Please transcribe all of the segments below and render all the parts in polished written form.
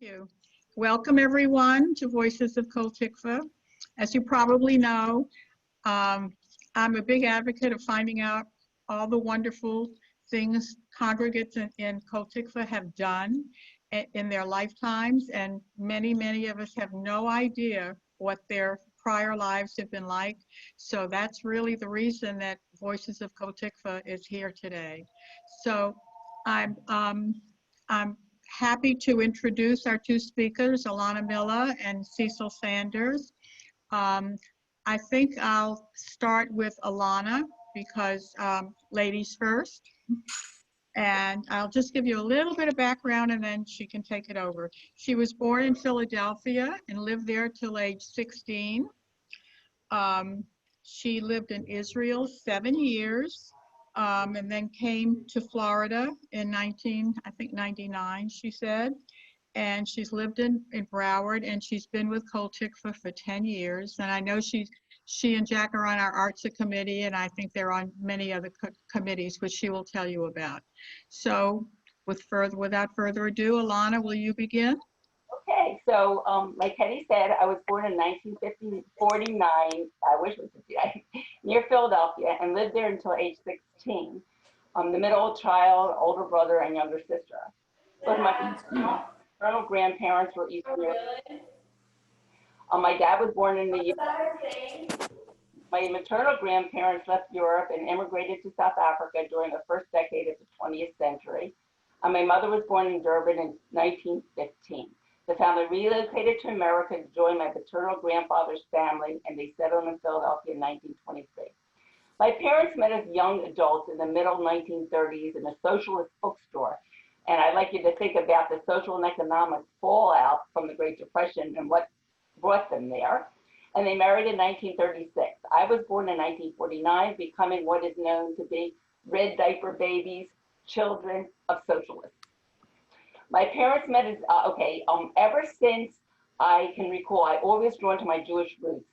You. Welcome everyone to Voices of Kol Tikvah. As you probably know, um, I'm a big advocate of finding out all the wonderful things congregates in Kol Tikvah have done in their lifetimes, and many of us have no idea what their prior lives have been like. So that's really the reason that Voices of Kol Tikvah is here today. So I'm um, I'm happy to introduce our two speakers, Ilana Miller and Cecil Sanders. Um, I think I'll start with Ilana because ladies first. And I'll just give you a little bit of background and then she can take it over. She was born in Philadelphia and lived there till age 16. Um, she lived in Israel 7 years and then came to Florida in 99, she said. And she's lived in Broward, and she's been with Kol Tikvah for 10 years. And I know she and Jack are on our ARTSA committee, and I think they're on many other committees, which she will tell you about. So without further ado, Ilana, will you begin? Okay, so like Hetty said, I was born in 1949, I wish it was 59, near Philadelphia, and lived there until age 16. I'm the middle child, older brother, and younger sister. Both my maternal grandparents were Eastern European. My dad was born in the U.S. My maternal grandparents left Europe and immigrated to South Africa during the first decade of the 20th century. My mother was born in Durban in 1915. The family relocated to America to join my paternal grandfather's family, and they settled in Philadelphia in 1923. My parents met as young adults in the middle 1930s in a socialist bookstore, and I'd like you to think about the social and economic fallout from the Great Depression and what brought them there. And they married in 1936. I was born in 1949, becoming what is known to be red diaper babies, children of socialists. My parents met as, ever since I can recall, I always drawn to my Jewish roots.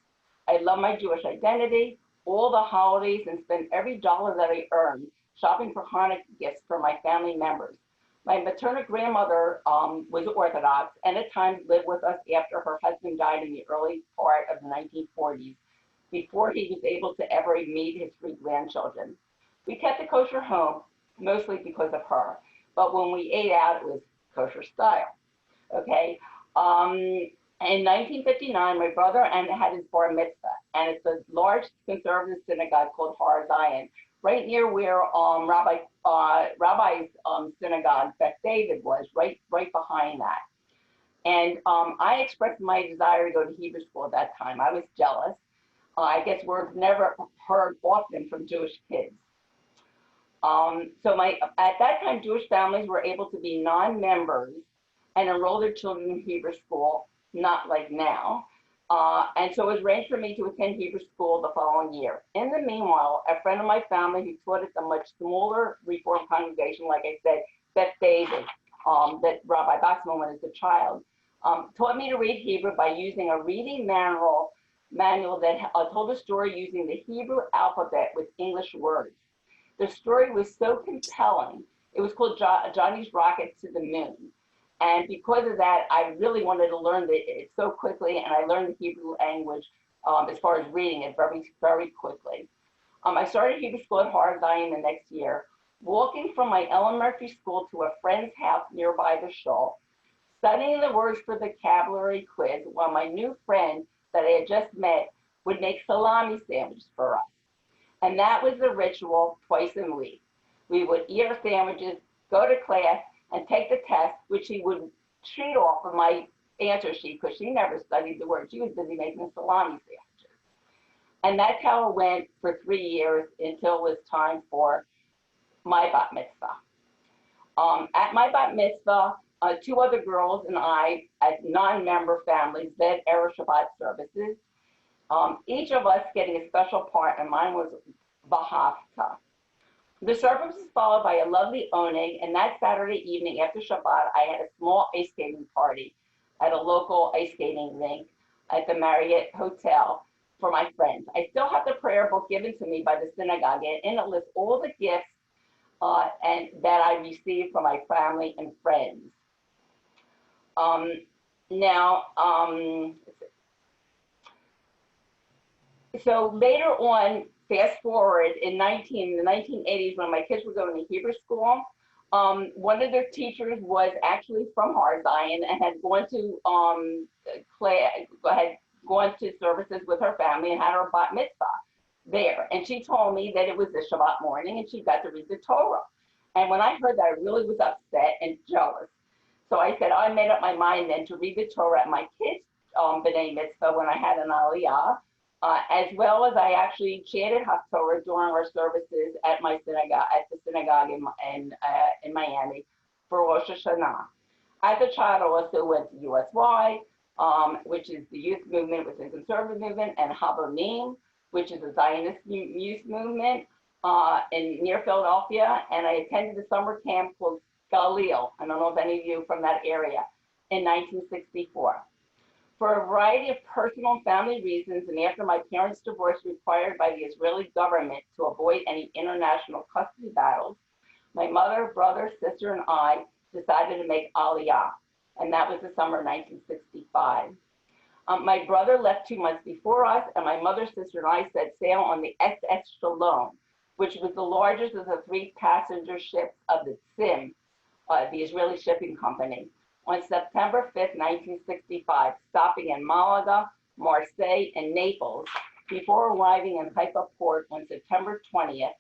I love my Jewish identity, all the holidays, and spend every dollar that I earned shopping for Hanukkah gifts for my family members. My maternal grandmother was Orthodox and at times lived with us after her husband died in the early part of the 1940s, before he was able to ever meet his 3 grandchildren. We kept a kosher home, mostly because of her, but when we ate out, it was kosher style, okay? In 1959, my brother had his bar mitzvah, and it's a large conservative synagogue called Har Zion, right near where Rabbi's synagogue, Beth David, was, right behind that. And I expressed my desire to go to Hebrew school at that time. I was jealous. I guess words never heard often from Jewish kids. At that time, Jewish families were able to be non-members and enroll their children in Hebrew school, not like now. And so it was arranged for me to attend Hebrew school the following year. In the meanwhile, a friend of my family who taught at the much smaller Reform congregation, like I said, Beth David, that Rabbi Baxman was a child, taught me to read Hebrew by using a reading manual that told a story using the Hebrew alphabet with English words. The story was so compelling. It was called Johnny's Rocket to the Moon. And because of that, I really wanted to learn it so quickly, and I learned the Hebrew language as far as reading it very quickly. I started Hebrew school at Har Zion the next year, walking from my elementary school to a friend's house nearby the shul, studying the words for the vocabulary quiz while my new friend that I had just met would make salami sandwiches for us. And that was the ritual twice a week. We would eat our sandwiches, go to class, and take the test, which he would cheat off of my answer sheet because she never studied the words. She was busy making salami sandwiches. And that's how it went for 3 years until it was time for my bat mitzvah. At my bat mitzvah, 2 other girls and I, as non-member families, led Erev Shabbat services. Each of us getting a special part, and mine was V'Ahavta. The service was followed by a lovely oneg, and that Saturday evening after Shabbat, I had a small ice skating party at a local ice skating rink at the Marriott Hotel for my friends. I still have the prayer book given to me by the synagogue, and in it lists all the gifts and that I received from my family and friends. Um, now, so later on, fast forward in the 1980s, when my kids were going to Hebrew school, one of their teachers was actually from Har Zion and had gone to had gone to services with her family and had her bat mitzvah there. And she told me that it was the Shabbat morning and she got to read the Torah. And when I heard that, I really was upset and jealous. So I said, I made up my mind then to read the Torah at my kids' B'nai Mitzvah when I had an Aliyah, as well as I actually chanted Haftorah during our services at my synagogue, at the synagogue in Miami for Rosh Hashanah. As a child, I also went to USY, which is the youth movement within the conservative movement, and Habonim, which is a Zionist youth movement near Philadelphia, and I attended a summer camp called Galil. I don't know if any of you from that area, in 1964. For a variety of personal and family reasons, and after my parents' divorce required by the Israeli government to avoid any international custody battles, my mother, brother, sister, and I decided to make Aliyah, and that was the summer of 1965. My brother left 2 months before us, and my mother, sister, and I set sail on the SS Shalom, which was the largest of the 3 passenger ships of the Tzim, the Israeli shipping company, on September 5th, 1965, stopping in Malaga, Marseille, and Naples before arriving in Haifa port on September 20th,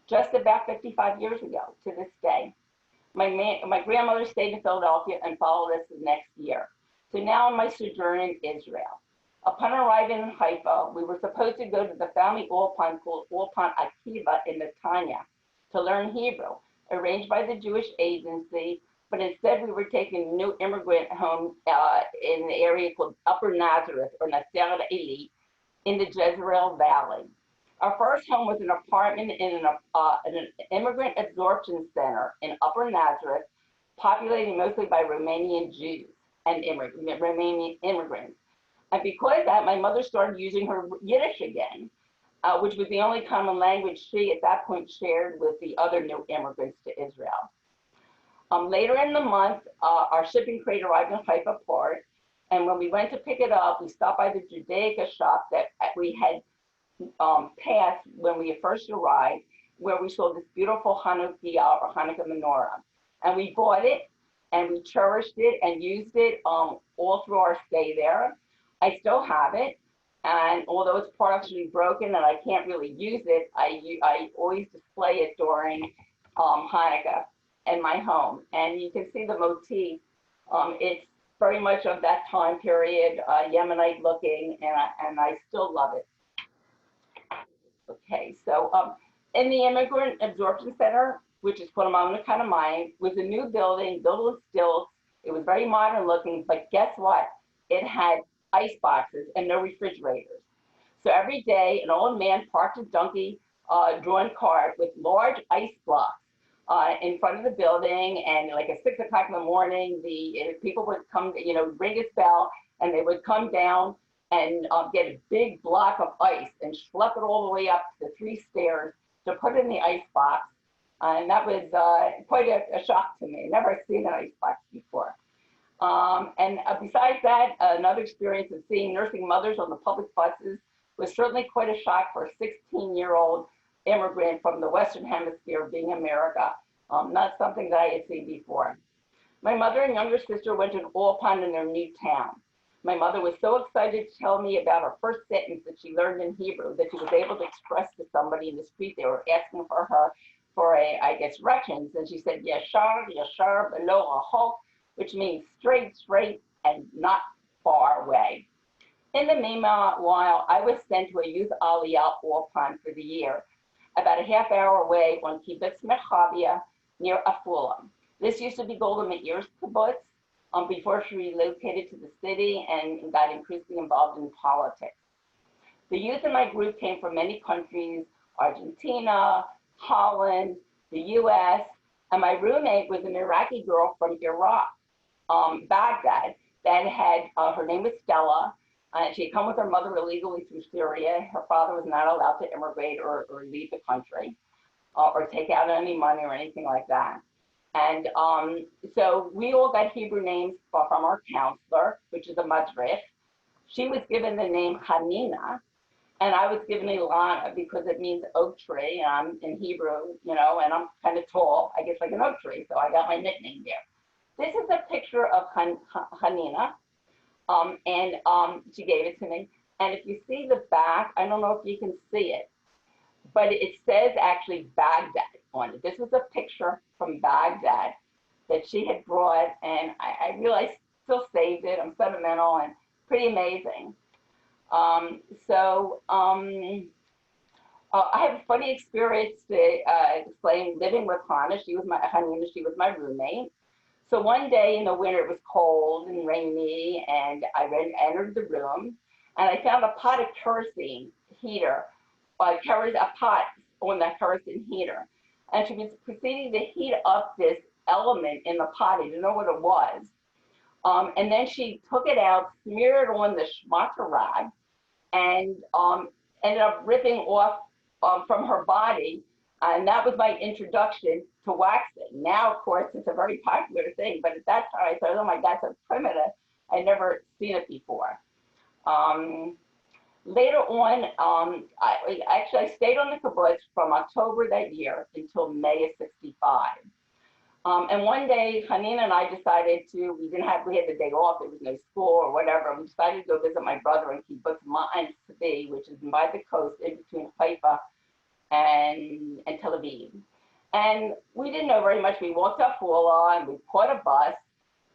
just about 55 years ago to this day. My grandmother stayed in Philadelphia and followed us the next year. So now in my sojourn in Israel. Upon arriving in Haifa, we were supposed to go to the family Ulpan called Ulpan Akiva in Netanya to learn Hebrew, arranged by the Jewish agency, but instead we were taking a new immigrant home in the area called Upper Nazareth, or Naseret Eli, in the Jezreel Valley. Our first home was an apartment in an immigrant absorption center in Upper Nazareth, populated mostly by Romanian Jews and Romanian immigrants. And because of that, my mother started using her Yiddish again, which was the only common language she at that point shared with the other new immigrants to Israel. Later in the month, our shipping crate arrived in Haifa port, and when we went to pick it up, we stopped by the Judaica shop that we had passed when we first arrived, where we saw this beautiful Hanukkah or Hanukkah menorah. And we bought it, and we cherished it and used it all through our stay there. I still have it, and although it's partially broken and I can't really use it, I always display it during Hanukkah in my home. And you can see the motif. It's very much of that time period, Yemenite looking, and I still love it. Okay, so in the Immigrant Absorption Center, which is called Ma'amad, was a new building built with stilts. It was very modern looking, but guess what? It had ice boxes and no refrigerators. So every day, an old man parked a donkey drawn cart with large ice blocks in front of the building, and like at 6 o'clock in the morning, the people would come, ring his bell, and they would come down and get a big block of ice and schlep it all the way up the 3 stairs to put in the ice box. And that was quite a shock to me. Never seen an ice box before. And besides that, another experience of seeing nursing mothers on the public buses was certainly quite a shock for a 16-year-old immigrant from the Western Hemisphere, being America. Not something that I had seen before. My mother and younger sister went to an Ulpan in their new town. My mother was so excited to tell me about her first sentence that she learned in Hebrew that she was able to express to somebody in the street. They were asking for her for directions. And she said, Yashar, Yashar, below rachok, which means straight, straight, and not far away. In the meanwhile, I was sent to a youth aliyah Ulpan for the year, about a half-hour away on Kibbutz Merchavia near Afula. This used to be Golda Meir's kibbutz before she relocated to the city and got increasingly involved in politics. The youth in my group came from many countries: Argentina, Holland, the US, and my roommate was an Iraqi girl from Iraq, Baghdad, that had, her name was Stella. She had come with her mother illegally through Syria. Her father was not allowed to immigrate or leave the country or take out any money or anything like that. And so we all got Hebrew names from our counselor, which is a madrich. She was given the name Hanina, and I was given Ilana because it means oak tree, and I'm in Hebrew, and I'm kind of tall, I guess like an oak tree, so I got my nickname there. This is a picture of Hanina, and she gave it to me. And if you see the back, I don't know if you can see it, but it says actually Baghdad on it. This is a picture from Baghdad that she had brought, and I realized still saved it. I'm sentimental and pretty amazing. I have a funny experience to explain living with Hannah. She was my roommate. So one day in the winter, it was cold and rainy, and I entered the room, and I found a pot of kerosene heater, a pot on that kerosene heater. And she was proceeding to heat up this element in the pot. I didn't know what it was. And then she took it out, smeared it on the schmatter rag, and ended up ripping off from her body. And that was my introduction to waxing. Now, of course, it's a very popular thing, but at that time I thought, oh my God, that's primitive. I'd never seen it before. Later on, I stayed on the kibbutz from October that year until May of '65. And one day, Hanina and I decided we had the day off, there was no school or whatever. We decided to go visit my brother in kibbutz Ma'an Tzvi, which is by the coast in between Haifa and Tel Aviv. And we didn't know very much. We walked up Fula and we caught a bus.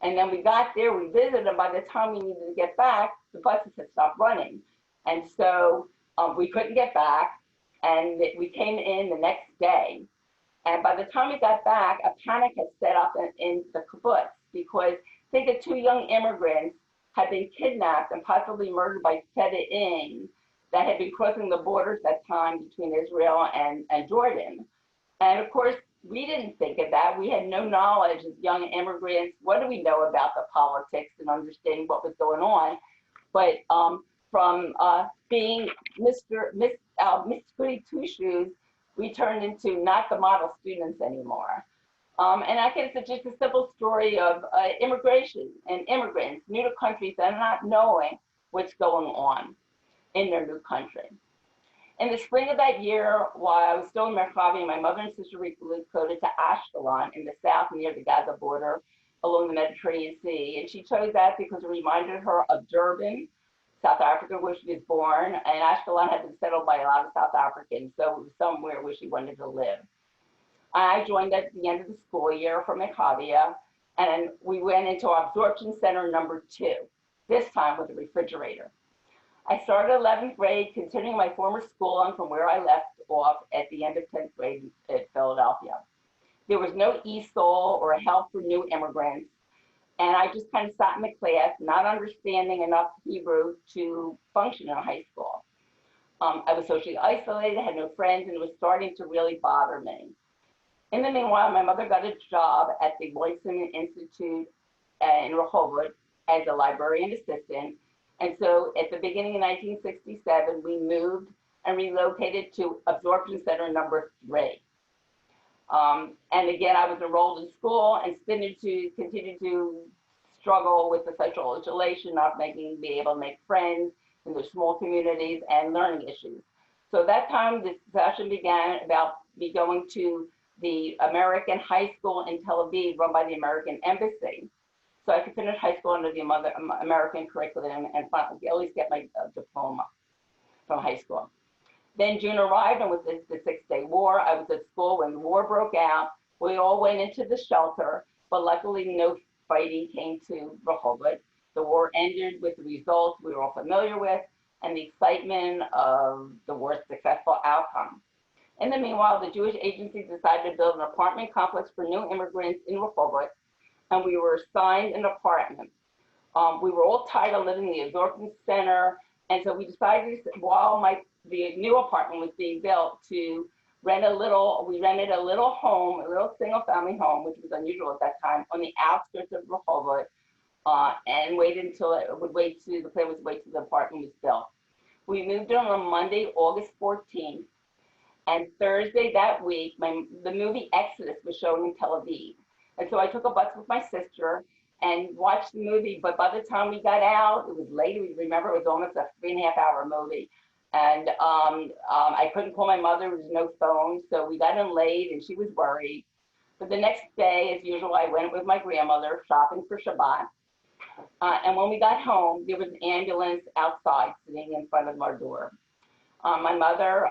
And then we got there, we visited, and by the time we needed to get back, the buses had stopped running. And so we couldn't get back, and we came in the next day. And by the time we got back, a panic had set up in the kibbutz, because think of two young immigrants had been kidnapped and possibly murdered by Fedayeen that had been crossing the borders that time between Israel and Jordan. And of course, we didn't think of that. We had no knowledge as young immigrants. What do we know about the politics and understanding what was going on? But from being Miss Goody Two Shoes, we turned into not the model students anymore. And I guess it's just a simple story of immigration and immigrants new to countries and not knowing what's going on in their new country. In the spring of that year, while I was still in Merchavi, my mother and sister relocated to Ashkelon in the south near the Gaza border along the Mediterranean Sea. And she chose that because it reminded her of Durban, South Africa, where she was born. And Ashkelon had been settled by a lot of South Africans, so it was somewhere where she wanted to live. I joined at the end of the school year from Merchavia, and we went into absorption center number 2, this time with a refrigerator. I started 11th grade, continuing my former schooling from where I left off at the end of 10th grade at Philadelphia. There was no ESOL or help for new immigrants, and I just kind of sat in the class, not understanding enough Hebrew to function in high school. I was socially isolated, had no friends, and it was starting to really bother me. In the meanwhile, my mother got a job at the Boyson Institute in Rehovot as a librarian assistant. And so at the beginning of 1967, we moved and relocated to absorption center number 3. And again, I was enrolled in school and continued to struggle with the social isolation, not being able to make friends in the small communities and learning issues. So that time, the discussion began about me going to the American high school in Tel Aviv run by the American Embassy. So I could finish high school under the American curriculum and finally at least get my diploma from high school. Then June arrived, and with the 6-day war, I was at school when the war broke out. We all went into the shelter, but luckily no fighting came to Rehovot. The war ended with the results we were all familiar with and the excitement of the war's successful outcome. In the meanwhile, the Jewish agency decided to build an apartment complex for new immigrants in Rehovot, and we were assigned an apartment. We were all tired of living in the absorption center, and so we decided, while the new apartment was being built, to we rented a little home, a little single-family home, which was unusual at that time, on the outskirts of Rehovot, and waited until the plan was to wait till the apartment was built. We moved in on Monday, August 14th, and Thursday that week, the movie Exodus was shown in Tel Aviv. And so I took a bus with my sister and watched the movie. But by the time we got out, it was late. We remember it was almost a 3.5 hour movie. And I couldn't call my mother. There was no phone. So we got in late and she was worried. But the next day, as usual, I went with my grandmother shopping for Shabbat. And when we got home, there was an ambulance outside sitting in front of our door. My mother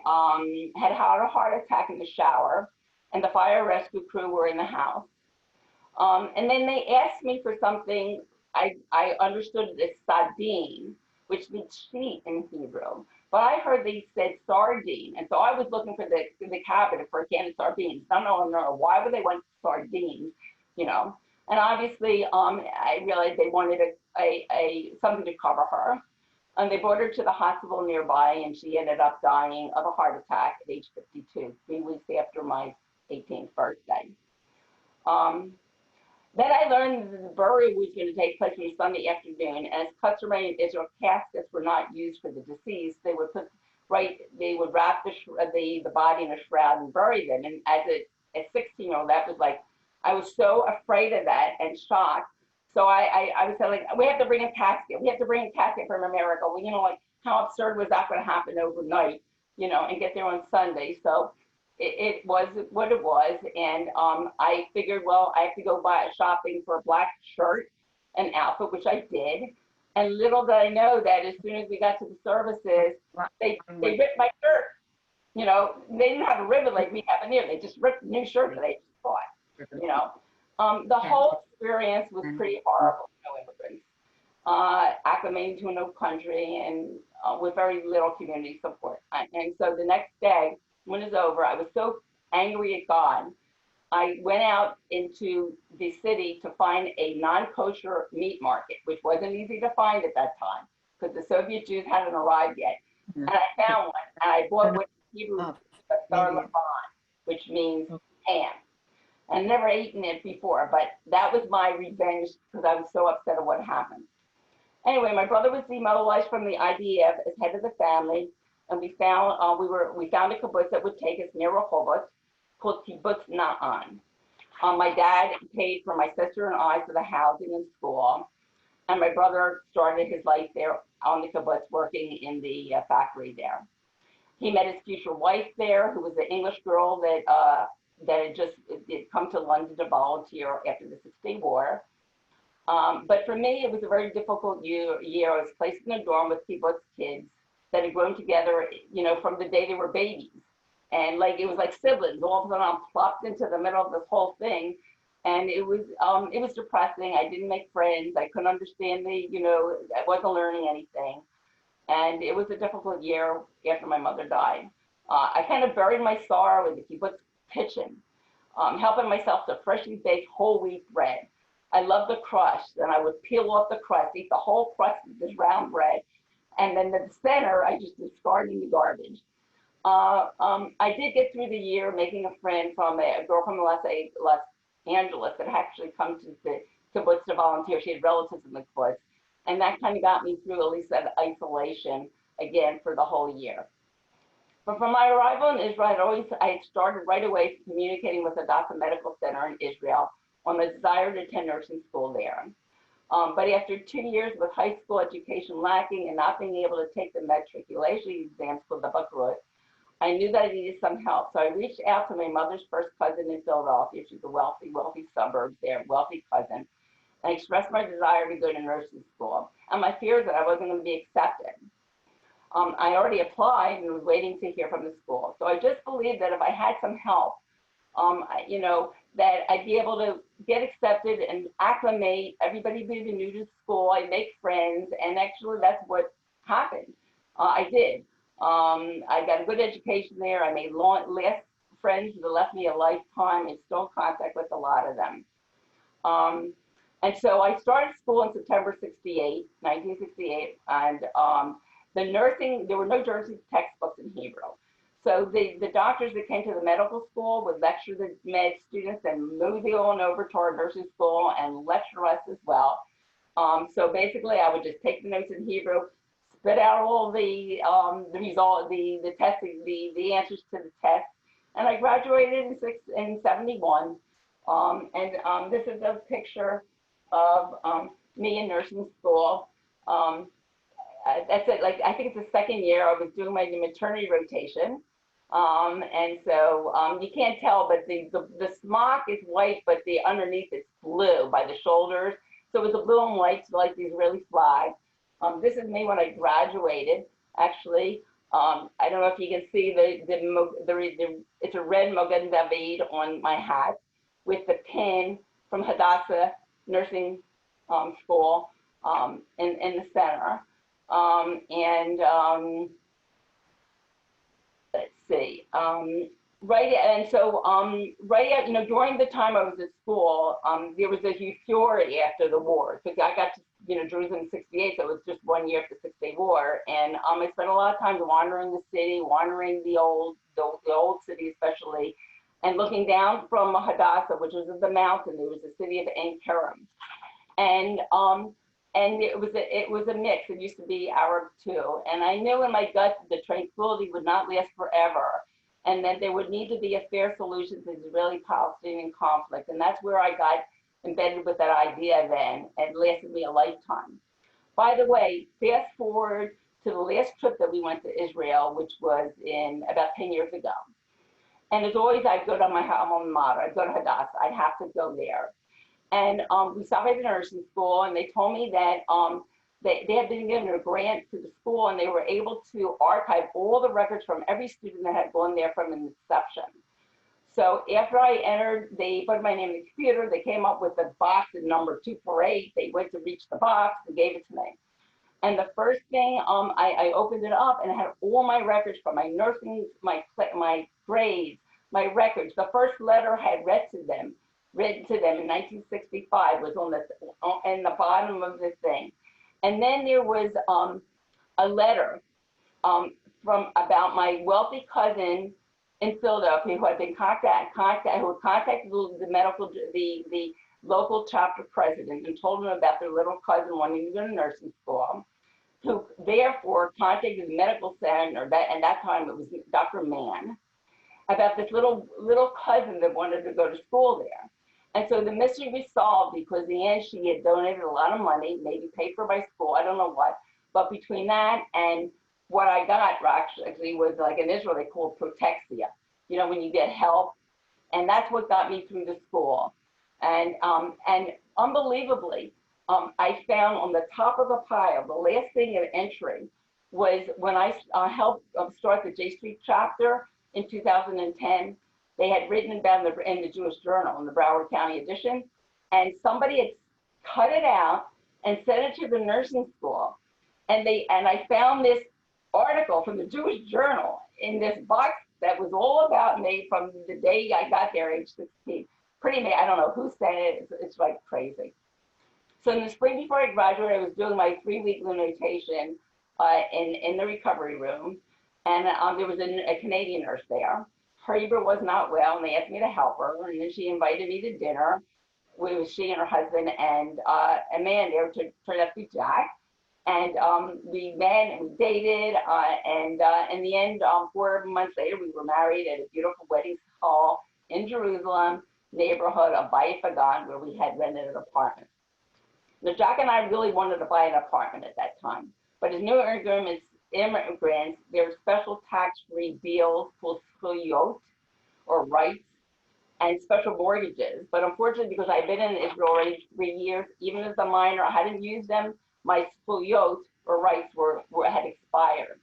had had a heart attack in the shower, and the fire rescue crew were in the house. And then they asked me for something. I understood it as sardine, which means sheet in Hebrew. But I heard they said sardine. And so I was looking for the cabinet for a can of sardines. I don't know why would they want sardines, you know. And obviously, I realized they wanted a something to cover her. And they brought her to the hospital nearby, and she ended up dying of a heart attack at age 52, 3 weeks after my 18th birthday. Then I learned that the burial was going to take place on Sunday afternoon. As customary in Israel, caskets were not used for the deceased. They would they would wrap the body in a shroud and bury them. And as a 16-year-old, that was like, I was so afraid of that and shocked. So I was like, we have to bring a casket. We have to bring a casket from America. Well, you know, like how absurd was that going to happen overnight, you know, and get there on Sunday. So it was what it was. And I figured, well, I have to go buy shopping for a black shirt and outfit, which I did. And little did I know that as soon as we got to the services, they ripped my shirt. You know, they didn't have a ribbon like we have in here. They just ripped a new shirt that they just bought, you know. The whole experience was pretty horrible, no immigrants, acclimating to a new country and with very little community support. And so the next day, when it was over, I was so angry at God. I went out into the city to find a non-kosher meat market, which wasn't easy to find at that time because the Soviet Jews hadn't arrived yet. And I found one, and I bought what Hebrew which means ham. I'd never eaten it before, but that was my revenge because I was so upset at what happened. Anyway, my brother was demobilized from the IDF as head of the family, and we found a kibbutz that would take us near Rehovot called Kibbutz Na'an. My dad paid for my sister and I for the housing and school, and my brother started his life there on the kibbutz working in the factory there. He met his future wife there, who was an English girl that had just come to London to volunteer after the 6-day war. But for me, it was a very difficult year. I was placed in a dorm with kibbutz kids that had grown together, you know, from the day they were babies. And like, it was like siblings. All of a sudden, I'm plopped into the middle of this whole thing. And it was depressing. I didn't make friends. I couldn't understand I wasn't learning anything. And it was a difficult year after my mother died. I kind of buried my sorrow in the kibbutz kitchen, helping myself to freshly baked whole wheat bread. I loved the crust, and I would peel off the crust, eat the whole crust of this round bread, and then the center I just discarded in the garbage. I did get through the year making a friend from a girl from Los Angeles that had actually come to the kibbutz to volunteer. She had relatives in the kibbutz, and that kind of got me through at least that isolation again for the whole year. But from my arrival in Israel, I had started right away communicating with the Hadassah Medical Center in Israel on the desire to attend nursing school there. But after 2 years with high school education lacking and not being able to take the matriculation exams for the Baccalaureate, I knew that I needed some help. So I reached out to my mother's first cousin in Philadelphia. She's a wealthy suburb there, wealthy cousin. And I expressed my desire to go to nursing school and my fears that I wasn't going to be accepted. I already applied and was waiting to hear from the school. So I just believed that if I had some help, that I'd be able to get accepted and acclimate. Everybody would be new to school. I'd make friends. And actually, that's what happened. I did. I got a good education there. I made last friends that left me a lifetime. I'm still in contact with a lot of them. And so I started school in September 1968. And there were no nursing textbooks in Hebrew. So the doctors that came to the medical school would lecture the med students and move them on over to our nursing school and lecture us as well. So basically, I would just take the notes in Hebrew, spit out all the result, the testing, the answers to the test, and I graduated in 71. This is a picture of me in nursing school. That's it. Like, I think it's the second year I was doing my maternity rotation. You can't tell, but the smock is white, but the underneath it's blue by the shoulders. So it was a blue and white, so like the Israeli flag. This is me when I graduated, actually. I don't know if you can see it's a red Mogen David on my hat with the pin from Hadassah Nursing School in the center. Let's see. Right out, during the time I was at school, there was a euphoria after the war. Because I got to, Jerusalem in '68, so it was just 1 year after the 6-Day War, and I spent a lot of time wandering the city, wandering the old city especially, and looking down from Hadassah, which was the mountain. There was the city of Ein Kerem, and it was a mix. It used to be Arab too, and I knew in my gut that the tranquility would not last forever, and that there would need to be a fair solution to the Israeli-Palestinian conflict, and that's where I got embedded with that idea then, and it lasted me a lifetime. By the way, fast forward to the last trip that we went to Israel, which was in about 10 years ago. And as always, I'd go to my alma mater, I'd go to Hadassah, I'd have to go there. And we stopped at the nursing school, and they told me that they had been given a grant to the school, and they were able to archive all the records from every student that had gone there from inception. So after I entered, they put my name in the computer, they came up with the box at number 248, they went to reach the box and gave it to me. And the first thing, I opened it up, and it had all my records from my nursing, my grades, my records. The first letter I had written to them in 1965 was in the bottom of the thing. And then there was a letter about my wealthy cousin in Philadelphia who had been contacted the local chapter president and told him about their little cousin wanting to go to nursing school, who therefore contacted the medical center, and that time it was Dr. Mann, about this little cousin that wanted to go to school there. And so the mystery was solved because in the end she had donated a lot of money, maybe paid for my school, I don't know what. But between that and what I got actually was, like in Israel they call protexia, when you get help. And that's what got me through the school. And unbelievably, I found on the top of the pile, the last thing of entry was when I helped start the J Street chapter in 2010. They had written about in the Jewish Journal, in the Broward County edition, and somebody had cut it out and sent it to the nursing school. And I found this article from the Jewish Journal in this box that was all about me from the day I got there, age 16. Pretty amazing. I don't know who sent it. It's like crazy. So in the spring before I graduated, I was doing my 3-week limitation in the recovery room, and there was a Canadian nurse there. Her Hebrew was not well, and they asked me to help her, and then she invited me to dinner. It was she and her husband and a man there, turned out to be Jack. And we met and we dated, and in the end, 4 months later, we were married at a beautiful wedding hall in Jerusalem, neighborhood of Bayit Fagan, where we had rented an apartment. Now, Jack and I really wanted to buy an apartment at that time, but as new immigrants, there are special tax-free deals called zchuyot, or rights, and special mortgages. But unfortunately, because I've been in Israel already 3 years, even as a minor, I hadn't used them. My zchuyot, or rights, had expired.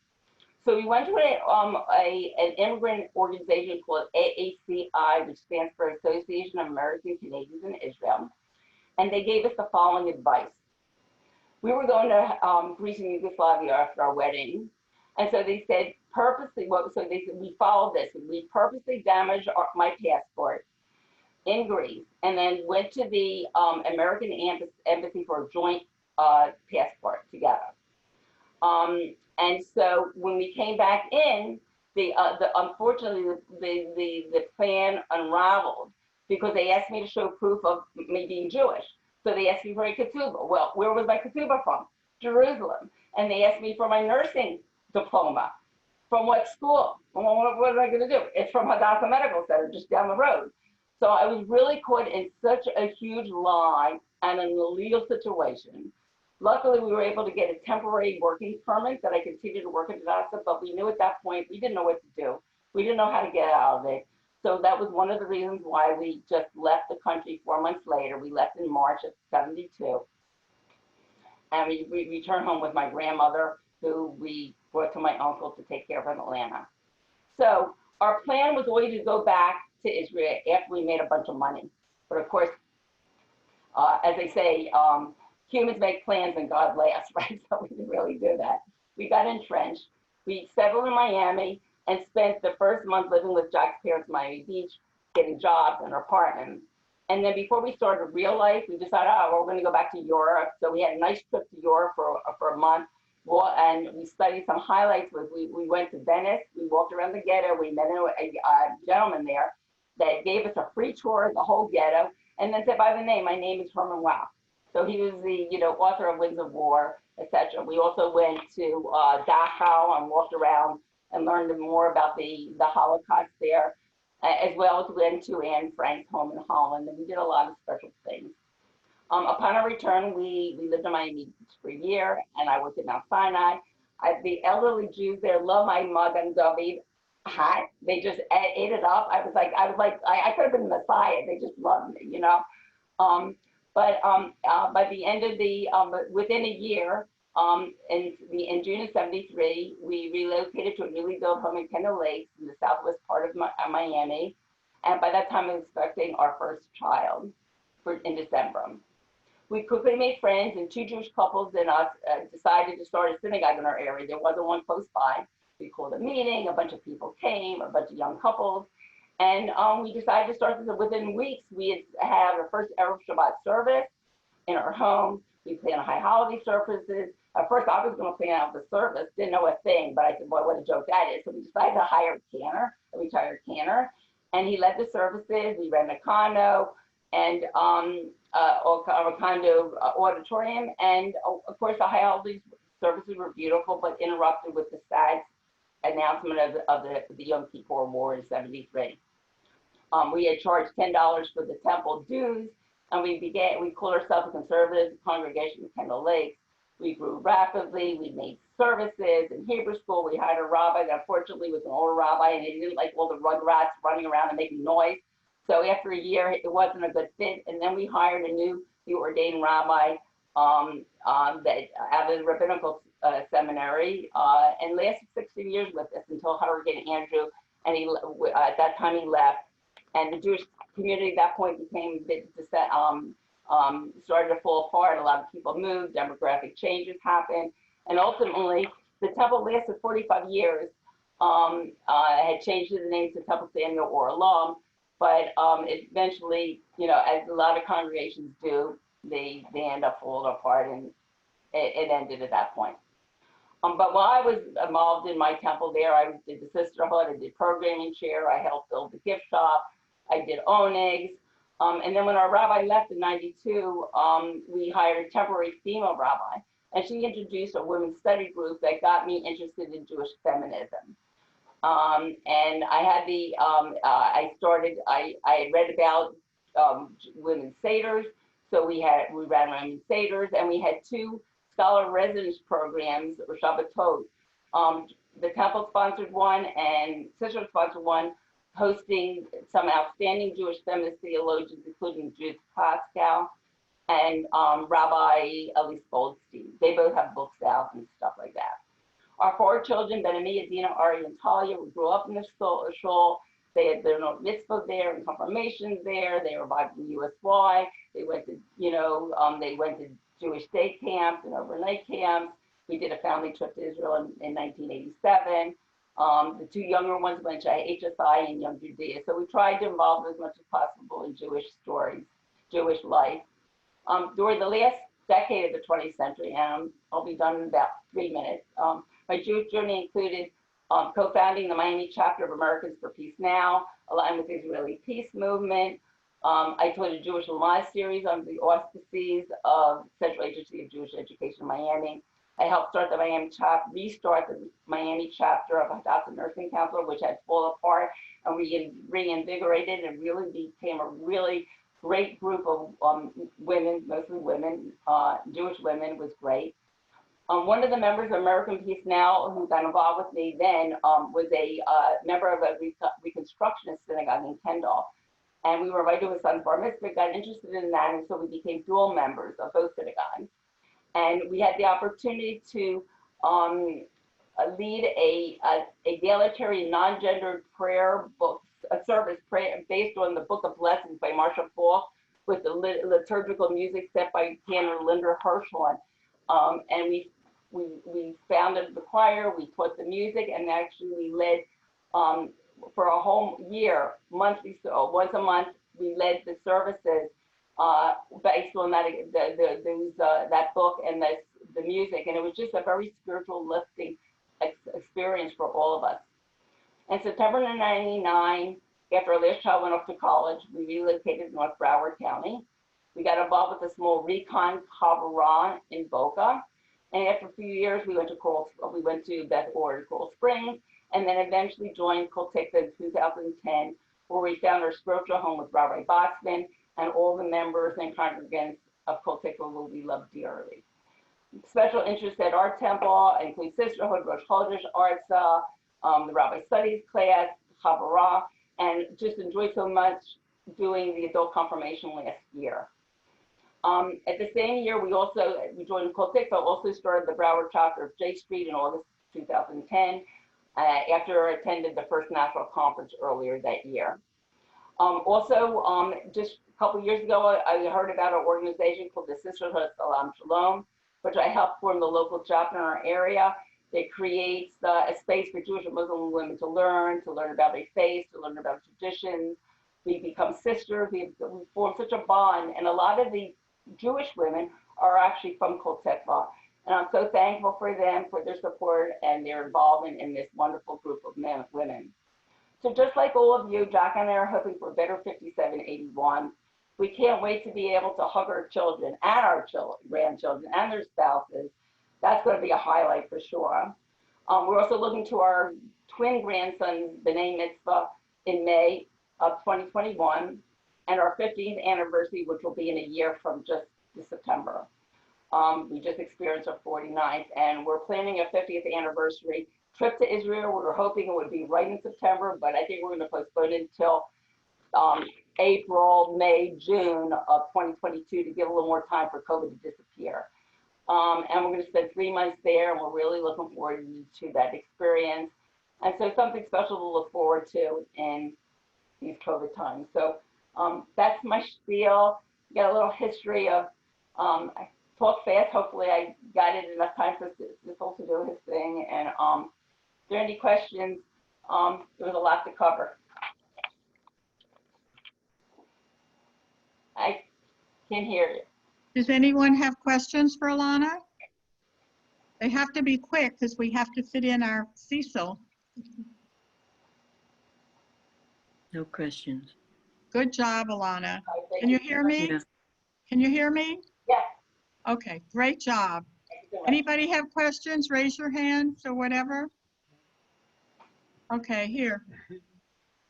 So we went to an immigrant organization called AACI, which stands for Association of American Canadians in Israel, and they gave us the following advice. We were going to Greece and Yugoslavia after our wedding, and so they said we followed this. We purposely damaged my passport in Greece, and then went to the American embassy for a joint passport together. And so when we came back in, unfortunately the plan unraveled because they asked me to show proof of me being Jewish. So they asked me for a ketubah. Well, where was my ketubah from? Jerusalem. And they asked me for my nursing diploma. From what school? Well, what am I going to do? It's from Hadassah Medical Center, just down the road. So I was really caught in such a huge lie and an illegal situation. Luckily, we were able to get a temporary working permit that I continued to work at NASA, but we knew at that point we didn't know what to do. We didn't know how to get out of it. So that was one of the reasons why we just left the country 4 months later. We left in March of '72. And we returned home with my grandmother, who we brought to my uncle to take care of in Atlanta. So our plan was always to go back to Israel after we made a bunch of money. But of course, as they say, humans make plans and God laughs, right? So we didn't really do that. We got entrenched. We settled in Miami and spent the first month living with Jack's parents in Miami Beach, getting jobs and apartments. And then before we started real life, we decided, oh, we're going to go back to Europe. So we had a nice trip to Europe for a month. Well, and we studied some highlights. We went to Venice. We walked around the ghetto. We met a gentleman there that gave us a free tour of the whole ghetto, and then said by the name, my name is Herman Wow. So he was the author of Winds of War, etc. We also went to Dachau and walked around and learned more about the Holocaust there, as well as went to Anne Frank's home in Holland, and we did a lot of special things. Upon our return, we lived in Miami Beach for a year, and I worked at Mount Sinai. The elderly Jews there love my mug and David hat. They just ate it up. I could have been the Messiah. They just loved me, But by the end of within a year, in June of '73, we relocated to a newly built home in Kendall Lakes in the southwest part of Miami. And by that time, I was expecting our first child in December. We quickly made friends, and two Jewish couples and us decided to start a synagogue in our area. There wasn't one close by. We called a meeting, a bunch of people came, a bunch of young couples, and we decided to start this. Within weeks, we had our first Erev Shabbat service in our home. We planned high holiday services. At first, I was going to plan out the service, didn't know a thing, but I said, boy, what a joke that is. So we decided to hire a retired cantor, and he led the services. We rented a condo, and a condo auditorium, and of course the high holiday services were beautiful, but interrupted with the sad announcement of the Yom Kippur War in '73. We had charged $10 for the temple dues, and we called ourselves a conservative congregation in Kendall Lakes. We grew rapidly. We made services in Hebrew school. We hired a rabbi that unfortunately was an older rabbi, and he didn't like all the rugrats running around and making noise. So after a year, it wasn't a good fit, and then we hired a newly ordained rabbi that out of the rabbinical seminary, and lasted 16 years with us until Hurricane Andrew, and at that time he left, and the Jewish community at that point became started to fall apart. A lot of people moved, demographic changes happened, and ultimately the temple lasted 45 years. Had changed the name to Temple Samuel or Olam. But eventually, as a lot of congregations do, they end up falling apart, and it ended at that point. But while I was involved in my temple there, I did the sisterhood, I did programming chair, I helped build the gift shop, I did onigs. And then when our rabbi left in '92, we hired a temporary female rabbi, and she introduced a women's study group that got me interested in Jewish feminism. And I had I had read about women's seders, so we ran women's seders, and we had 2 scholar residence programs, or Shabbatot. The temple sponsored one, and Cecil sponsored one, hosting some outstanding Jewish feminist theologians, including Judith Pascal and Rabbi Elise Goldstein. They both have books out and stuff like that. Our 4 children, Ben-Ami, Adina, Ari, and Talia, we grew up in the shul. They had their mitzvah there and confirmations there. They arrived in USY. They went to, they went to Jewish day camps and overnight camps. We did a family trip to Israel in 1987. The 2 younger ones went to HSI and Young Judea. So we tried to involve as much as possible in Jewish stories, Jewish life. During the last decade of the 20th century, and I'll be done in about 3 minutes, my Jewish journey included co-founding the Miami chapter of Americans for Peace Now, aligned with the Israeli peace movement. I taught a Jewish Law series under the auspices of Central Agency of Jewish Education in Miami. I helped start the restart the Miami chapter of Hadassah Nursing Council, which had fallen apart, and we reinvigorated and really became a really great group of women, mostly women, Jewish women. It was great. One of the members of American Peace Now, who got involved with me then, was a member of a Reconstructionist synagogue in Kendall. And we were invited to his son's bar mitzvah, got interested in that, and so we became dual members of both synagogues. And we had the opportunity to lead a egalitarian, non-gendered prayer book, a service prayer based on the Book of Blessings by Marcia Falk, with the liturgical music set by pianist Linda Hirschland. And we founded the choir, we taught the music, and actually we led for a whole year, monthly, so once a month, we led the services based on that book and the music, and it was just a very spiritual, lifting experience for all of us. In September 1999, after our last child went off to college, we relocated to North Broward County. We got involved with a small recon Havara in Boca, and after a few years, we went to Beth Orr in Coral Springs, and then eventually joined Kol Tikvah in 2010, where we found our spiritual home with Rabbi Boxman and all the members and congregants of Kol Tikvah who we love dearly. Special interests at our temple include Sisterhood, Rosh Chodesh, Arts, the Rabbi Studies class, Havara, and just enjoyed so much doing the adult confirmation last year. At the same year, we joined Kol Tikvah, also started the Broward chapter of J Street in August 2010, after I attended the first national conference earlier that year. Just a couple years ago, I heard about an organization called the Sisterhood Salam Shalom, which I helped form the local chapter in our area. It creates a space for Jewish and Muslim women to learn about their faith, to learn about traditions. We become sisters. We form such a bond, and a lot of the Jewish women are actually from Kol Tikvah. And I'm so thankful for them, for their support and their involvement in this wonderful group of women. So just like all of you, Jack and I are hoping for a better 5781. We can't wait to be able to hug our children and our grandchildren and their spouses. That's going to be a highlight for sure. We're also looking to our twin grandson's B'nai Mitzvah in May of 2021, and our 15th anniversary, which will be in a year from just this September. We just experienced our 49th, and we're planning a 50th anniversary trip to Israel. We were hoping it would be right in September, but I think we're going to postpone it until April, May, June of 2022 to give a little more time for COVID to disappear. And we're going to spend 3 months there, and we're really looking forward to that experience. And so something special to look forward to in these COVID times. So that's my spiel. Got a little history of, I talk fast. Hopefully I got it enough time for Cecil to do his thing. And if there are any questions, there was a lot to cover. I can hear you. Does anyone have questions for Ilana? They have to be quick because we have to fit in our Cecil. No questions. Good job, Ilana. Can you hear me? Yeah. Can you hear me? Yeah. Okay, great job. Anybody have questions? Raise your hands or whatever. Okay, here.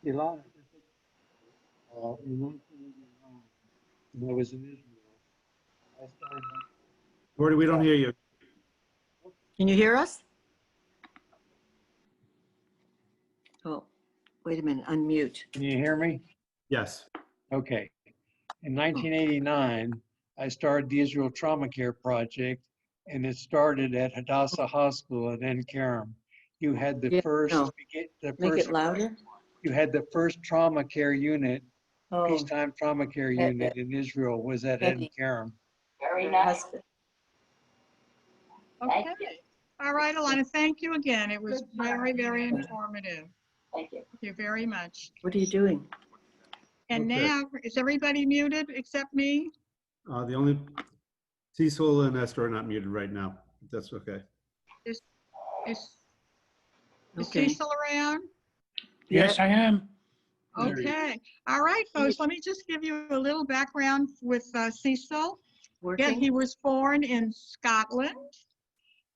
Ilana, in 1989, when I was in Israel, I started. Gordy, we don't hear you. Can you hear us? Oh, wait a minute, unmute. Can you hear me? Yes. Okay. In 1989, I started the Israel Trauma Care Project, and it started at Hadassah Hospital in En Kerem. You had the Yeah, first, no. the Make first, it louder. you had the first trauma care unit, Oh, peacetime trauma care Yeah, unit in Israel was at En Eddie. Kerem. Very nice. husband. Okay. Thank you. All right, Ilana, thank you again. It was very, very Yeah. informative. Thank you. Thank you very much. What are you doing? And Okay. now, is everybody muted except me? The only Cecil and Esther are not muted right now. That's okay. Is Okay. Cecil around? Yes, I am. Okay. All right, folks, let me just give you a little background with Cecil. Yeah, Working? he was born in Scotland.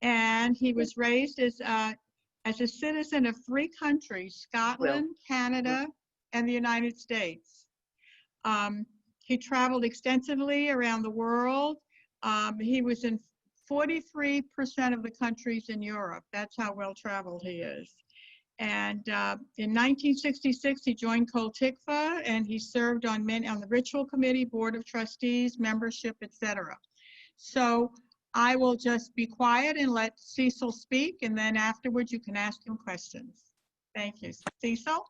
And he was raised as a citizen of 3 countries, Scotland, Canada, and the United States. He traveled extensively around the world. He was in 43% of the countries in Europe. That's how well traveled he is. And in 1966, he joined Kol Tikvah, and he served on the Ritual Committee, Board of Trustees, membership, etc. So I will just be quiet and let Cecil speak, and then afterwards you can ask him questions. Thank you. Cecil?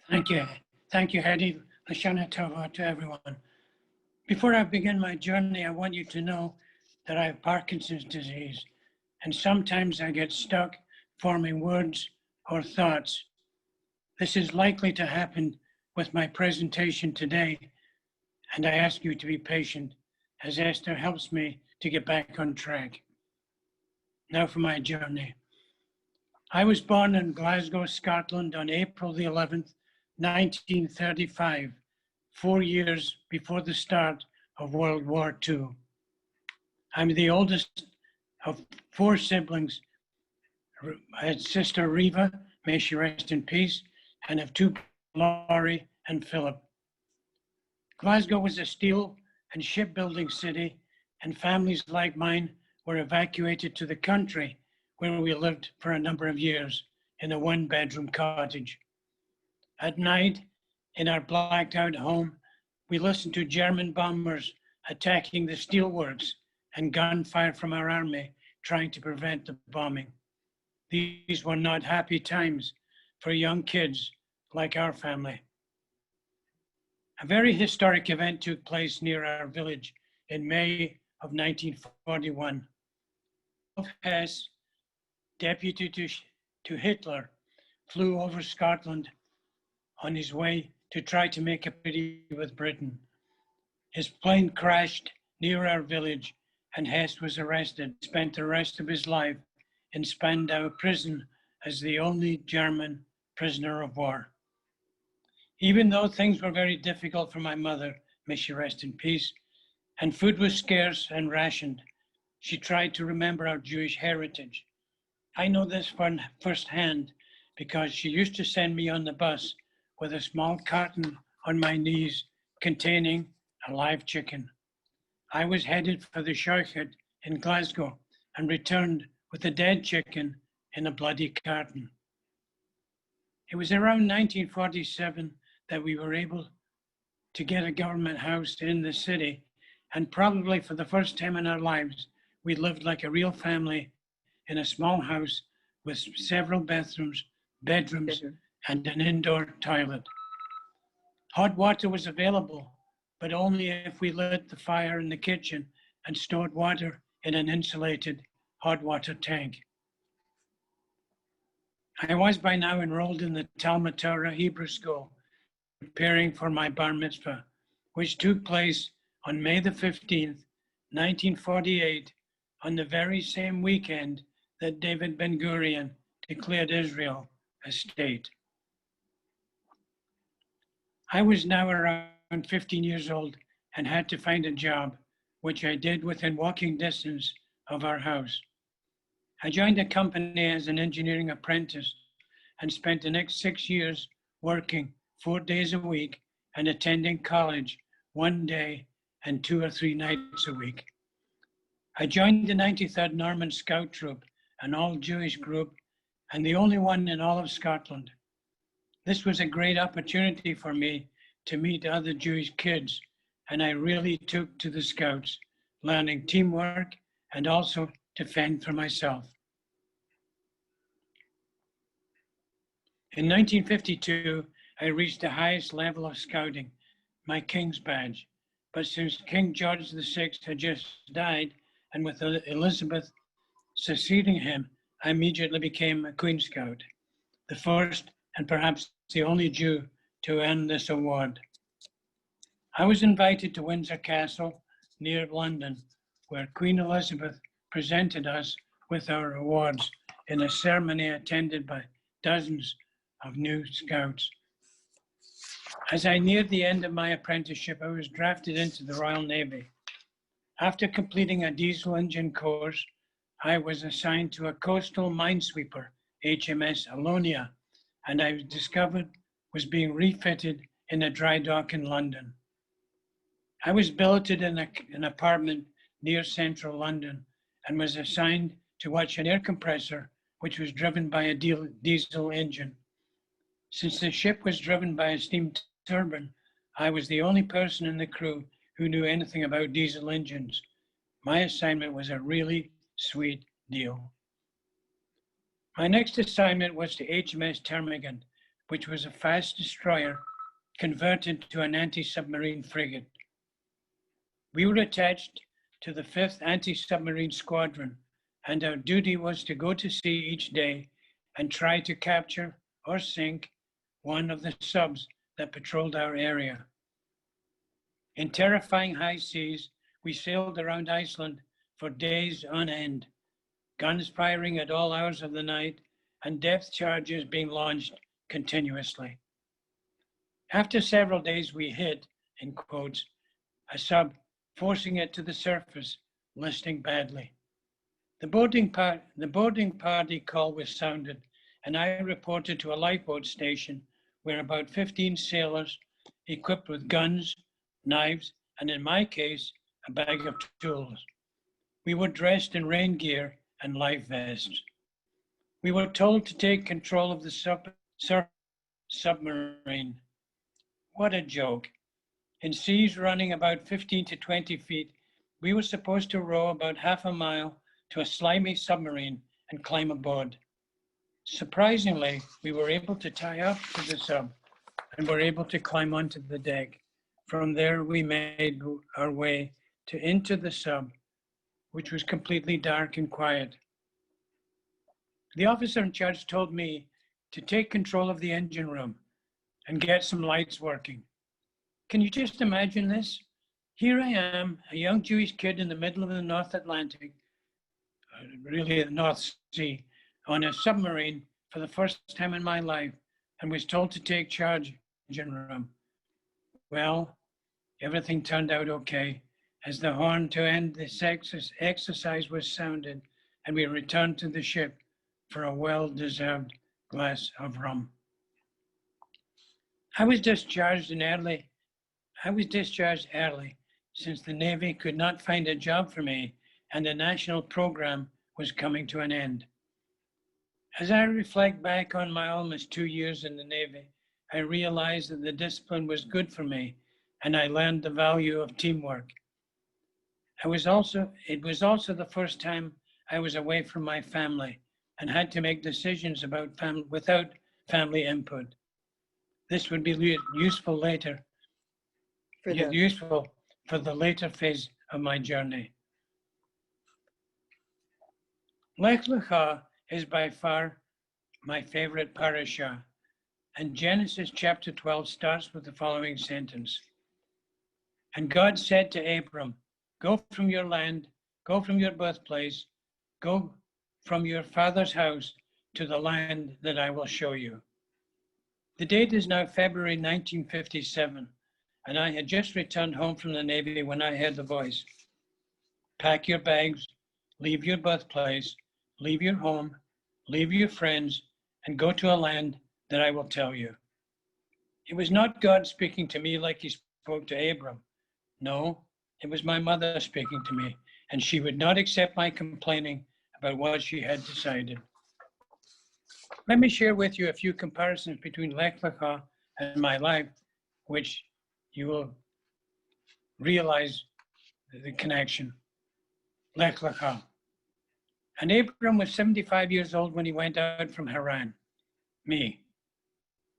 Thank you. Thank you, Hedy. Lashana Tova to everyone. Before I begin my journey, I want you to know that I have Parkinson's disease, and sometimes I get stuck forming words or thoughts. This is likely to happen with my presentation today, and I ask you to be patient as Esther helps me to get back on track. Now for my journey. I was born in Glasgow, Scotland on April the 11th, 1935, 4 years before the start of World War II. I'm the oldest of 4 siblings. I had sister Reva, may she rest in peace, and have 2, Laurie and Philip. Glasgow was a steel and shipbuilding city, and families like mine were evacuated to the country, where we lived for a number of years in a 1-bedroom cottage. At night, in our blacked out home, we listened to German bombers attacking the steelworks and gunfire from our army trying to prevent the bombing. These were not happy times for young kids like our family. A very historic event took place near our village in May of 1941. Hess, deputy to Hitler, flew over Scotland on his way to try to make a treaty with Britain. His plane crashed near our village, and Hess was arrested, spent the rest of his life in Spandau prison as the only German prisoner of war. Even though things were very difficult for my mother, may she rest in peace, and food was scarce and rationed, she tried to remember our Jewish heritage. I know this firsthand because she used to send me on the bus with a small carton on my knees containing a live chicken. I was headed for the Shochet in Glasgow and returned with a dead chicken in a bloody carton. It was around 1947 that we were able to get a government house in the city, and probably for the first time in our lives, we lived like a real family in a small house with several bedrooms, and an indoor toilet. Hot water was available, but only if we lit the fire in the kitchen and stored water in an insulated hot water tank. I was by now enrolled in the Talmud Torah Hebrew School, preparing for my bar mitzvah, which took place on May the 15th, 1948, on the very same weekend that David Ben-Gurion declared Israel a state. I was now around 15 years old and had to find a job, which I did within walking distance of our house. I joined a company as an engineering apprentice and spent the next 6 years working 4 days a week and attending college 1 day and 2 or 3 nights a week. I joined the 93rd Norman Scout Troop, an all-Jewish group and the only one in all of Scotland. This was a great opportunity for me to meet other Jewish kids, and I really took to the Scouts, learning teamwork and also to fend for myself. In 1952, I reached the highest level of scouting, my King's Badge. But since King George VI had just died, and with Elizabeth succeeding him, I immediately became a Queen Scout, the first and perhaps the only Jew to earn this award. I was invited to Windsor Castle near London, where Queen Elizabeth presented us with our awards in a ceremony attended by dozens of new Scouts. As I neared the end of my apprenticeship, I was drafted into the Royal Navy. After completing a diesel engine course, I was assigned to a coastal minesweeper, HMS Alonia, and I discovered was being refitted in a dry dock in London. I was billeted in an apartment near central London and was assigned to watch an air compressor which was driven by a diesel engine. Since the ship was driven by a steam turbine, I was the only person in the crew who knew anything about diesel engines. My assignment was a really sweet deal. My next assignment was to HMS Termagant, which was a fast destroyer converted to an anti-submarine frigate. We were attached to the 5th Anti-Submarine Squadron, and our duty was to go to sea each day and try to capture or sink one of the subs that patrolled our area. In terrifying high seas, we sailed around Iceland for days on end, guns firing at all hours of the night and depth charges being launched continuously. After several days, we hit, in quotes, a sub, forcing it to the surface, listing badly. The boarding party call was sounded, and I reported to a lifeboat station where about 15 sailors equipped with guns, knives, and in my case, a bag of tools. We were dressed in rain gear and life vests. We were told to take control of the submarine. What a joke. In seas running about 15 to 20 feet, we were supposed to row about half a mile to a slimy submarine and climb aboard. Surprisingly, we were able to tie up to the sub and were able to climb onto the deck. From there, we made our way into the sub, which was completely dark and quiet. The officer in charge told me to take control of the engine room and get some lights working. Can you just imagine this? Here I am, a young Jewish kid in the middle of the North Atlantic, really the North Sea, on a submarine for the first time in my life, and was told to take charge of the engine room. Well, everything turned out okay, as the horn to end this exercise was sounded, and we returned to the ship for a well-deserved glass of rum. I was discharged early since the Navy could not find a job for me and the national program was coming to an end. As I reflect back on my almost 2 years in the Navy, I realized that the discipline was good for me and I learned the value of teamwork. It was also the first time I was away from my family and had to make decisions without family input. This would be useful later, useful for the later phase of my journey. Lech Lecha is by far my favorite parasha, and Genesis chapter 12 starts with the following sentence. And God said to Abram, go from your land, go from your birthplace, go from your father's house to the land that I will show you. The date is now February 1957, and I had just returned home from the Navy when I heard the voice. Pack your bags, leave your birthplace, leave your home, leave your friends, and go to a land that I will tell you. It was not God speaking to me like he spoke to Abram. No, it was my mother speaking to me, and she would not accept my complaining about what she had decided. Let me share with you a few comparisons between Lech Lecha and my life, which you will realize the connection. Lech Lecha. And Abram was 75 years old when he went out from Haran, me.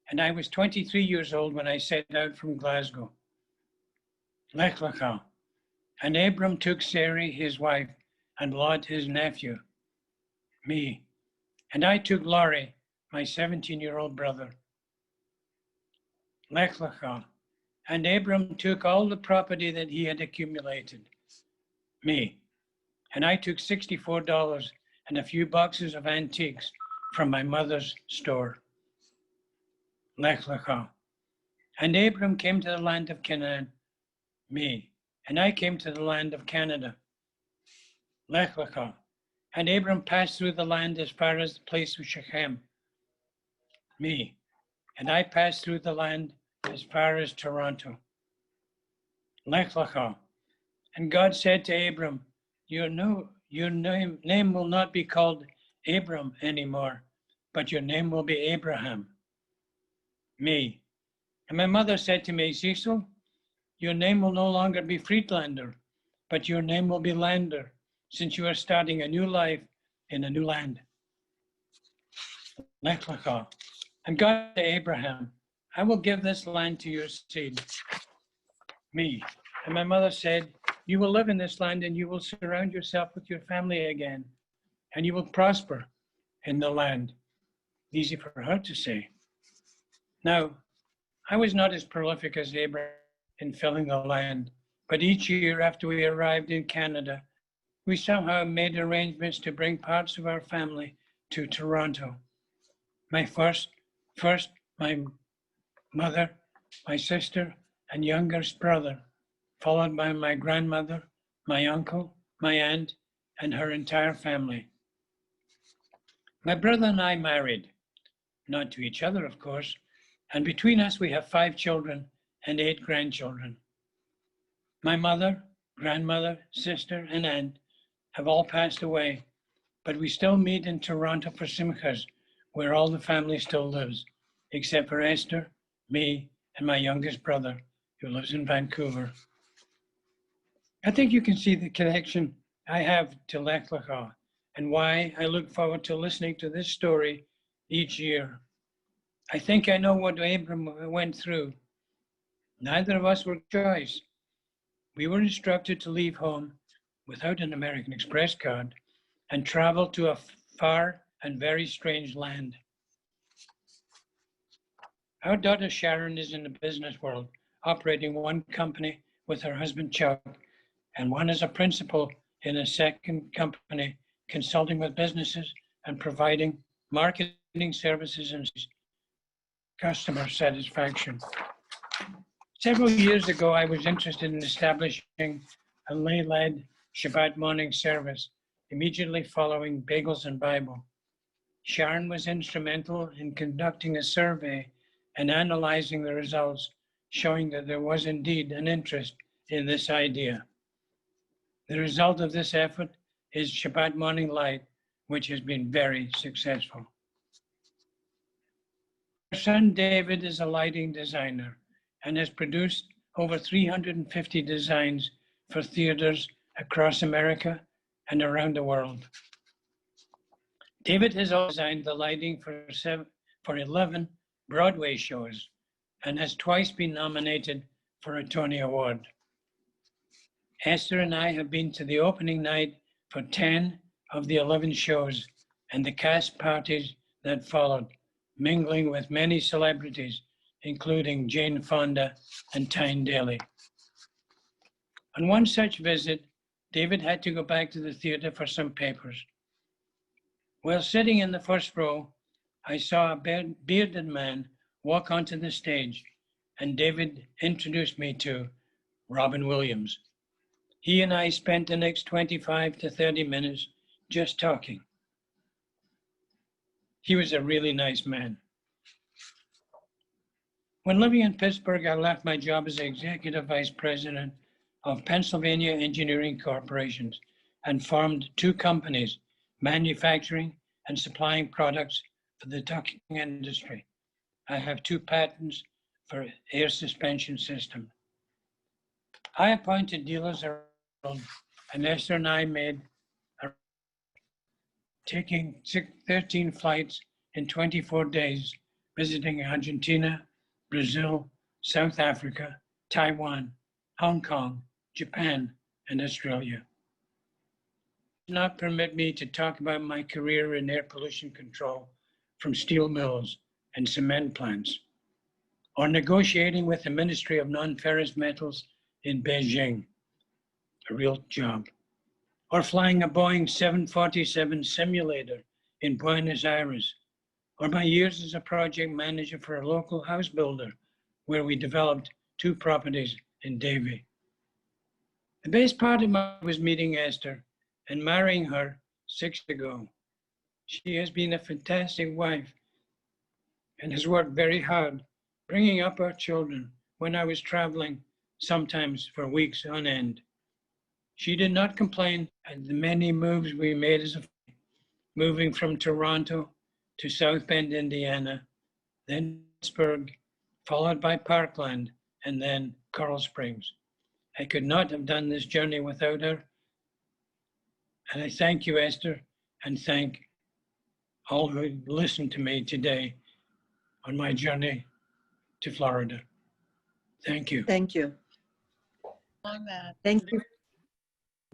And I was 23 years old when I set out from Glasgow. Lech Lecha. And Abram took Sarai, his wife, and Lot, his nephew, me. And I took Laurie, my 17-year-old brother. Lech Lecha. And Abram took all the property that he had accumulated, me. And I took $64 and a few boxes of antiques from my mother's store. Lech Lecha. And Abram came to the land of Canaan, me. And I came to the land of Canada. Lech Lecha. And Abram passed through the land as far as the place of Shechem, me. And I passed through the land as far as Toronto, Lech Lecha. And God said to Abram, your name will not be called Abram anymore, but your name will be Abraham, me. And my mother said to me, Cecil, your name will no longer be Friedlander, but your name will be Lander, since you are starting a new life in a new land. Lech Lecha. And God to Abraham, I will give this land to your seed, me. And my mother said, you will live in this land and you will surround yourself with your family again, and you will prosper in the land. Easy for her to say. Now, I was not as prolific as Abraham in filling the land, but each year after we arrived in Canada, we somehow made arrangements to bring parts of our family to Toronto. First, my mother, my sister, and youngest brother, followed by my grandmother, my uncle, my aunt, and her entire family. My brother and I married, not to each other, of course, and between us we have 5 children and 8 grandchildren. My mother, grandmother, sister, and aunt have all passed away, but we still meet in Toronto for Simchas, where all the family still lives, except for Esther, me, and my youngest brother, who lives in Vancouver. I think you can see the connection I have to Lech Lecha and why I look forward to listening to this story each year. I think I know what Abram went through. Neither of us were choice. We were instructed to leave home without an American Express card and travel to a far and very strange land. Our daughter Sharon is in the business world, operating one company with her husband Chuck, and one as a principal in a second company, consulting with businesses and providing marketing services and customer satisfaction. Several years ago, I was interested in establishing a lay-led Shabbat morning service immediately following Bagels and Bible. Sharon was instrumental in conducting a survey and analyzing the results, showing that there was indeed an interest in this idea. The result of this effort is Shabbat Morning Light, which has been very successful. Our son David is a lighting designer and has produced over 350 designs for theaters across America and around the world. David has also designed the lighting for 11 Broadway shows and has twice been nominated for a Tony Award. Esther and I have been to the opening night for 10 of the 11 shows and the cast parties that followed, mingling with many celebrities, including Jane Fonda and Tyne Daly. On one such visit, David had to go back to the theater for some papers. While sitting in the first row, I saw a bearded man walk onto the stage, and David introduced me to Robin Williams. He and I spent the next 25 to 30 minutes just talking. He was a really nice man. When living in Pittsburgh, I left my job as Executive Vice President of Pennsylvania Engineering Corporations and formed 2 companies, manufacturing and supplying products for the ducting industry. I have 2 patents for air suspension system. I appointed dealers around the world, and Esther and I made taking 13 flights in 24 days, visiting Argentina, Brazil, South Africa, Taiwan, Hong Kong, Japan, and Australia. Do not permit me to talk about my career in air pollution control from steel mills and cement plants, or negotiating with the Ministry of Non-Ferrous Metals in Beijing, a real job, or flying a Boeing 747 simulator in Buenos Aires, or my years as a project manager for a local house builder where we developed 2 properties in Davie. The best part of my was meeting Esther and marrying her 6 ago. She has been a fantastic wife and has worked very hard bringing up our children when I was traveling, sometimes for weeks on end. She did not complain at the many moves we made as a family, moving from Toronto to South Bend, Indiana, then Pittsburgh, followed by Parkland, and then Coral Springs. I could not have done this journey without her. And I thank you, Esther, and thank all who listened to me today on my journey to Florida. Thank you. Thank you. On that. Thank you.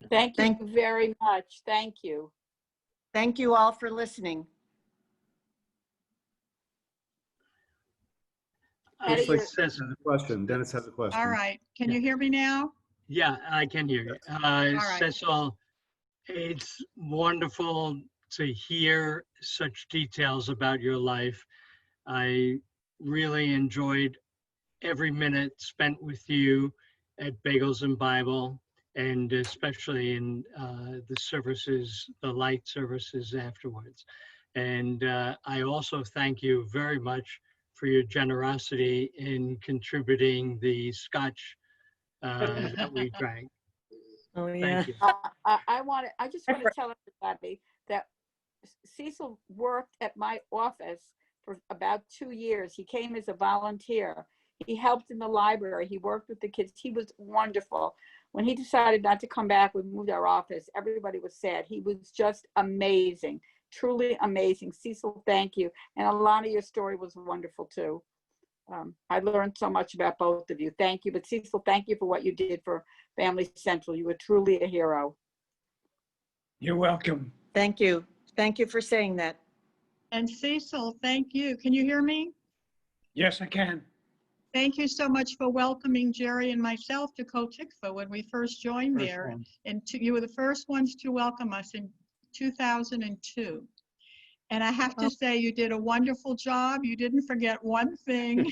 Thank you Thank- very much. Thank you. Thank you all for listening. Looks like Cecil. Dennis has a question. Dennis has a question. All right. Can you hear me now? Yeah, I can hear you. right. Cecil, it's wonderful to hear such details about your life. I really enjoyed every minute spent with you at Bagels and Bible, and especially in the services, the light services afterwards. And I also thank you very much for your generosity in contributing the scotch that we drank. Oh, yeah. Thank you. I just want to tell everybody that Cecil worked at my office for about 2 years. He came as a volunteer. He helped in the library. He worked with the kids. He was wonderful. When he decided not to come back, we moved our office. Everybody was sad. He was just amazing, truly amazing. Cecil, thank you. And Ilana, your story was wonderful too. I learned so much about both of you. Thank you. But Cecil, thank you for what you did for Family Central. You were truly a hero. You're welcome. Thank you. Thank you for saying that. And Cecil, thank you. Can you hear me? Yes, I can. Thank you so much for welcoming Jerry and myself to Kol Tikvah when we first joined First there. one. And you were the first ones to welcome us in 2002. And I have to say, you did a wonderful job. You didn't forget one thing.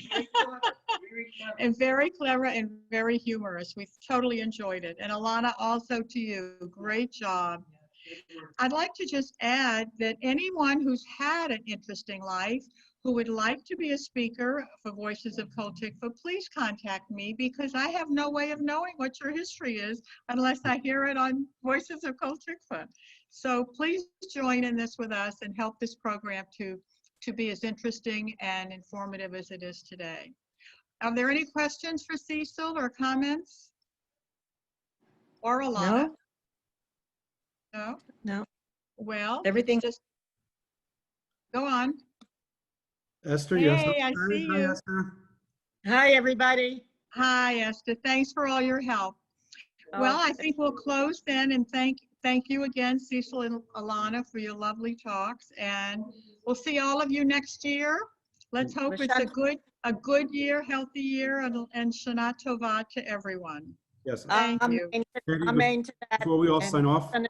And very clever and very humorous. We totally enjoyed it. And Ilana, also to you, great job. I'd like to just add that anyone who's had an interesting life, who would like to be a speaker for Voices of Kol Tikvah, please contact me, because I have no way of knowing what your history is unless I hear it on Voices of Kol Tikvah. So please join in this with us and help this program to be as interesting and informative as it is today. Are there any questions for Cecil or comments? Or Ilana? No, No? no. Well, Everything. just go on. Esther, you have Hey, something I to say? see Hi, you. Esther. Hi, everybody. Hi, Esther. Thanks for all your help. Well, I think we'll close then, and thank you again, Cecil and Ilana, for your lovely talks. And we'll see all of you next year. Let's hope it's a good year, healthy year, and Shana Tova to everyone. Yes. Thank you. Katie, Amen to that. before we all And sign off, Shana